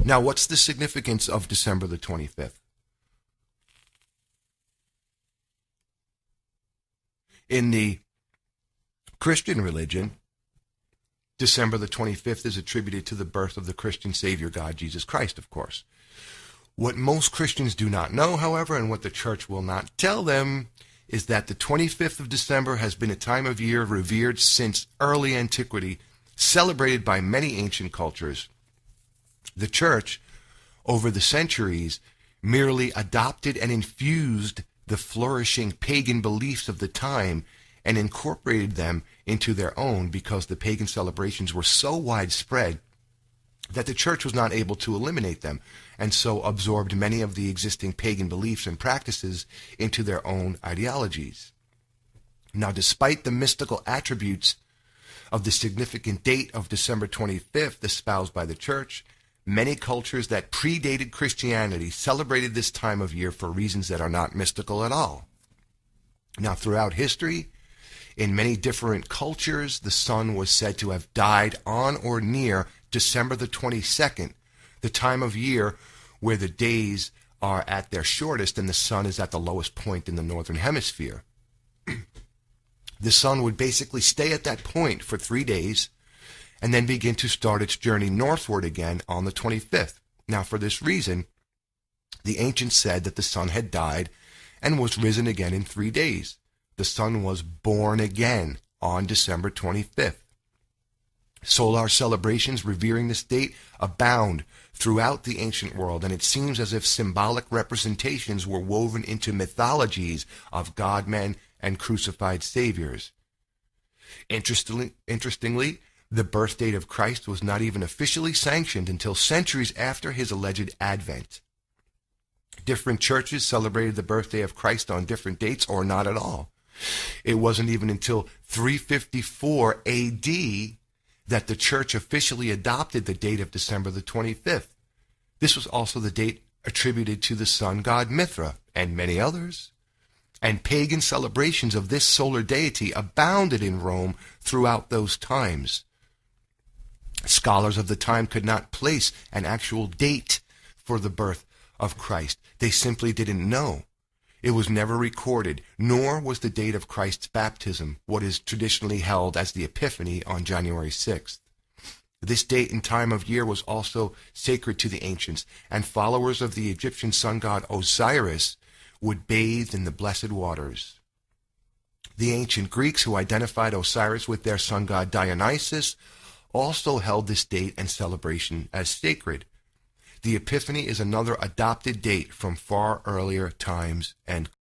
Now, what's the significance of December the 25th? In the Christian religion, December the 25th is attributed to the birth of the Christian Savior God, Jesus Christ, of course. What most Christians do not know, however, and what the church will not tell them, is that the 25th of December has been a time of year revered since early antiquity, celebrated by many ancient cultures. The church, over the centuries, merely adopted and infused the flourishing pagan beliefs of the time and incorporated them into their own because the pagan celebrations were so widespread that the church was not able to eliminate them, and so absorbed many of the existing pagan beliefs and practices into their own ideologies. Now, despite the mystical attributes of the significant date of December 25th espoused by the church, many cultures that predated Christianity celebrated this time of year for reasons that are not mystical at all. Now, throughout history, in many different cultures, the sun was said to have died on or near December the 22nd, the time of year where the days are at their shortest and the sun is at the lowest point in the northern hemisphere. The sun would basically stay at that point for 3 days and then begin to start its journey northward again on the 25th. Now, for this reason, the ancients said that the sun had died and was risen again in 3 days. The sun was born again on December 25th. Solar celebrations revering this date abound throughout the ancient world, and it seems as if symbolic representations were woven into mythologies of God-men and crucified saviors. Interestingly, the birth date of Christ was not even officially sanctioned until centuries after his alleged advent. Different churches celebrated the birthday of Christ on different dates or not at all. It wasn't even until 354 A.D. that the church officially adopted the date of December the 25th. This was also the date attributed to the sun god Mithra and many others. And pagan celebrations of this solar deity abounded in Rome throughout those times. Scholars of the time could not place an actual date for the birth of Christ. They simply didn't know. It was never recorded, nor was the date of Christ's baptism, what is traditionally held as the Epiphany on January 6th. This date and time of year was also sacred to the ancients, and followers of the Egyptian sun god Osiris would bathe in the blessed waters. The ancient Greeks, who identified Osiris with their sun god Dionysus, also held this date and celebration as sacred. The Epiphany is another adopted date from far earlier times and